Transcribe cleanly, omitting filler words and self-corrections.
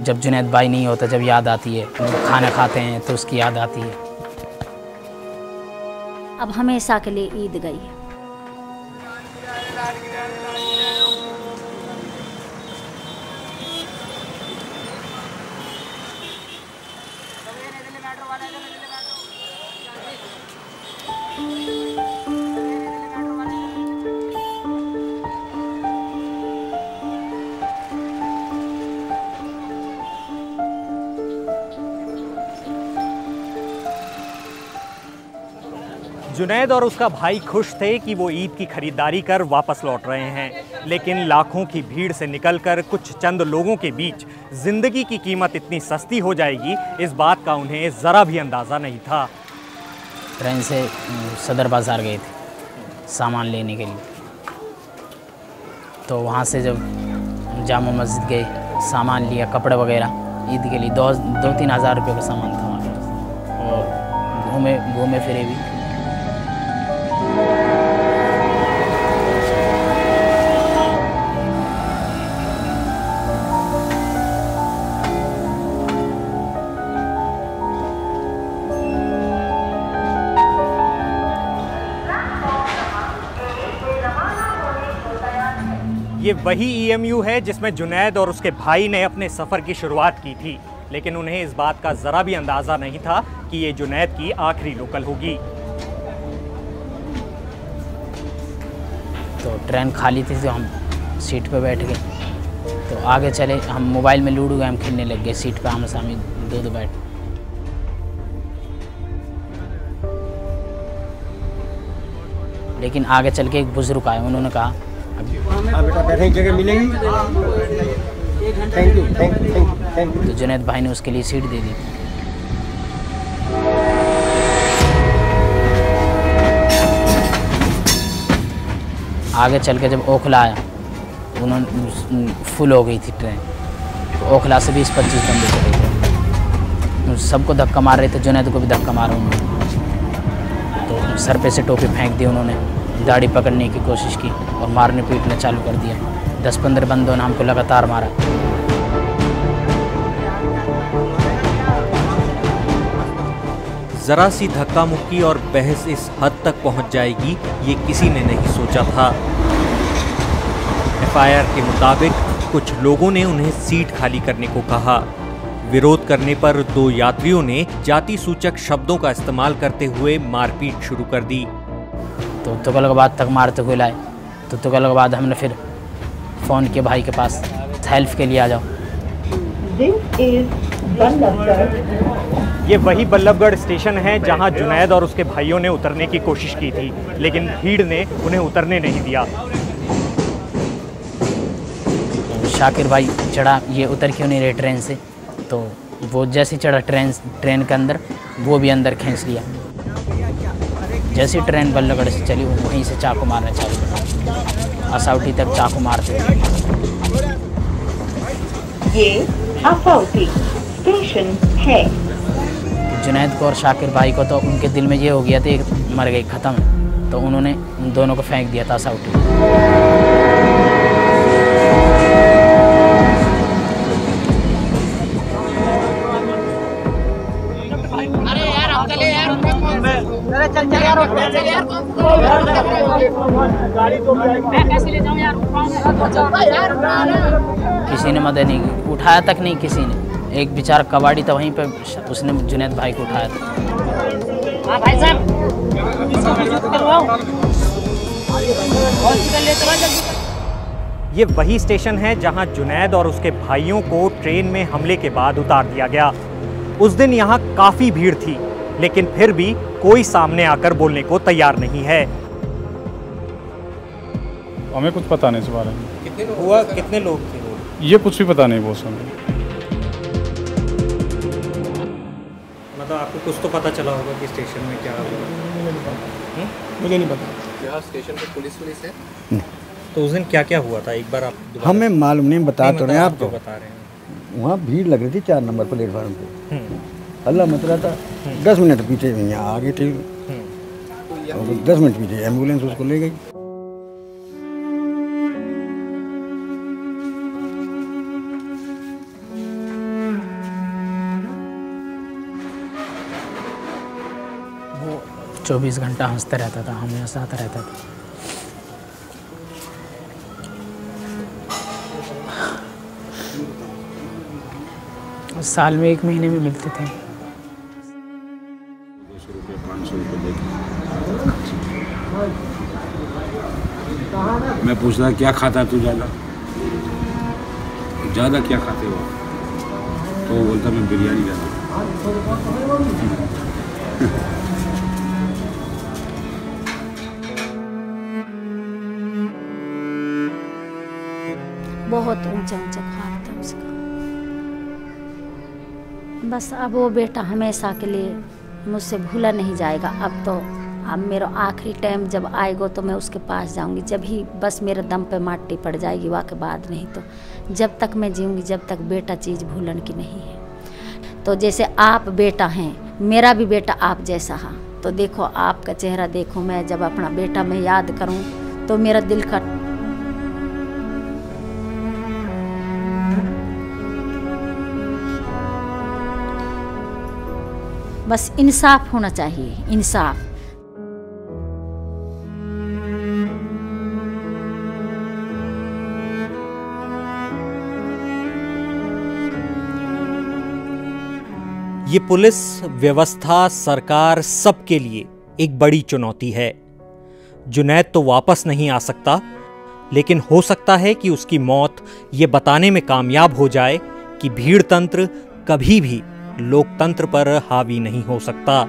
जब जुनैद भाई नहीं होता जब याद आती है, खाना खाते हैं तो उसकी याद आती है। अब हमेशा के लिए ईद गई है। जुनैद और उसका भाई खुश थे कि वो ईद की खरीदारी कर वापस लौट रहे हैं, लेकिन लाखों की भीड़ से निकलकर कुछ चंद लोगों के बीच जिंदगी की कीमत इतनी सस्ती हो जाएगी, इस बात का उन्हें ज़रा भी अंदाज़ा नहीं था। ट्रेन से सदर बाज़ार गए थे सामान लेने के लिए, तो वहाँ से जब जामा मस्जिद गए, सामान लिया, कपड़े वगैरह ईद के लिए 2-3 हज़ार रुपये का सामान था वहाँ पे, और घूमे फिरे भी। ये वही EMU है जिसमें जुनैद और उसके भाई ने अपने सफ़र की शुरुआत की थी, लेकिन उन्हें इस बात का ज़रा भी अंदाज़ा नहीं था कि ये जुनैद की आखिरी लोकल होगी। तो ट्रेन खाली थी तो हम सीट पे बैठ गए, तो आगे चले। हम मोबाइल में लूडो गेम खेलने लग गए, सीट पे आमने सामने दो बैठ। लेकिन आगे चल के एक बुजुर्ग आए, उन्होंने कहा बेटा बैठने की जगह मिलेगी, थैंक यू। तो जुनैद भाई ने उसके लिए सीट दे दी। आगे चल के जब ओखला आया, उन्होंने फुल हो गई थी ट्रेन, तो ओखला से 20-25 बंदे चले गए, सबको धक्का मार रहे थे, जुनैद को भी धक्का मारा उन्होंने। तो सर पे से टोपी फेंक दी उन्होंने, दाढ़ी पकड़ने की कोशिश की और मारने पीटना चालू कर दिया। 10-15 बंदों ने हमको लगातार मारा। ज़रा सी धक्का मुक्की और बहस इस हद तक पहुंच जाएगी, ये किसी ने नहीं सोचा था। FIR के मुताबिक कुछ लोगों ने उन्हें सीट खाली करने को कहा। विरोध करने पर 2 यात्रियों ने जाति सूचक शब्दों का इस्तेमाल करते हुए मारपीट शुरू कर दी। तो तुगलक बाद तक मारते हुए लाए, तो तुगलक बाद हमने फिर फ़ोन किया भाई के पास, हेल्प के लिए आ जाओ। ये वही बल्लभगढ़ स्टेशन है जहां जुनैद और उसके भाइयों ने उतरने की कोशिश की थी, लेकिन भीड़ ने उन्हें उतरने नहीं दिया। शाकिर भाई चढ़ा, ये उतर क्यों नहीं रहे ट्रेन से, तो वो जैसे चढ़ा ट्रेन के अंदर, वो भी अंदर खींच लिया। जैसे ट्रेन बल्लभगढ़ से चली, वो वहीं से चाकू मारना चालू कर, आसावटी तक चाकू मारते। ये आसावटी स्टेशन है। जुनैद को और शाकिर भाई को तो उनके दिल में ये हो गया था, एक मर गई ख़त्म, तो उन्होंने उन दोनों को फेंक दिया था आसावटी। किसी ने मदद नहीं की, उठाया तक नहीं किसी ने। एक बेचारा कबाड़ी था वहीं पे, उसने जुनैद भाई को उठाया था। भाई साहब ये वही स्टेशन है जहां जुनैद और उसके भाइयों को ट्रेन में हमले के बाद उतार दिया गया। उस दिन यहाँ काफ़ी भीड़ थी, लेकिन फिर भी कोई सामने आकर बोलने को तैयार नहीं है। हमें कुछ पता नहीं इस बारे में। कितने लोग थे? ये कुछ भी पता नहीं वो समय। मतलब आपको कुछ तो पता चला होगा कि स्टेशन में क्या हुआ? मुझे नहीं पता। यहाँ स्टेशन पे पुलिस है? तो उस दिन क्या क्या हुआ था, एक बार आप हमें मालूम नहीं, बता तो रहे हैं आपको। बता रहे हैं वहाँ भीड़ लग रही थी 4 नंबर प्लेटफार्म पे, हल्ला मच रहा था। 10 मिनट पीछे यहाँ आ गए थे, 10 मिनट पीछे एम्बुलेंस उसको ले गई। 24 घंटा हंसता रहता था, हमेशा आता रहता था। साल में 1 महीने में मिलते थे। 200 रुपये 500 रुपये देके मैं पूछता क्या खाता तू ज़्यादा क्या खाते हो? तो वो बोलता मैं बिरयानी खाता हूँ। बहुत ऊंचा ऊंचा ख्वाब था उसका। बस अब वो बेटा हमेशा के लिए मुझसे भूला नहीं जाएगा। अब मेरा आखिरी टाइम जब आएगा तो मैं उसके पास जाऊंगी, जब ही बस मेरे दम पे माटी पड़ जाएगी, वहाँ के बाद नहीं। तो जब तक मैं जीऊँगी, जब तक बेटा चीज़ भूलन की नहीं है। तो जैसे आप बेटा हैं, मेरा भी बेटा आप जैसा है। तो देखो आपका चेहरा देखो, मैं जब अपना बेटा मैं याद करूं तो मेरा दिल का बस इंसाफ होना चाहिए, इंसाफ। ये पुलिस व्यवस्था, सरकार सबके लिए एक बड़ी चुनौती है। जुनैद तो वापस नहीं आ सकता, लेकिन हो सकता है कि उसकी मौत ये बताने में कामयाब हो जाए कि भीड़ तंत्र कभी भी लोकतंत्र पर हावी नहीं हो सकता।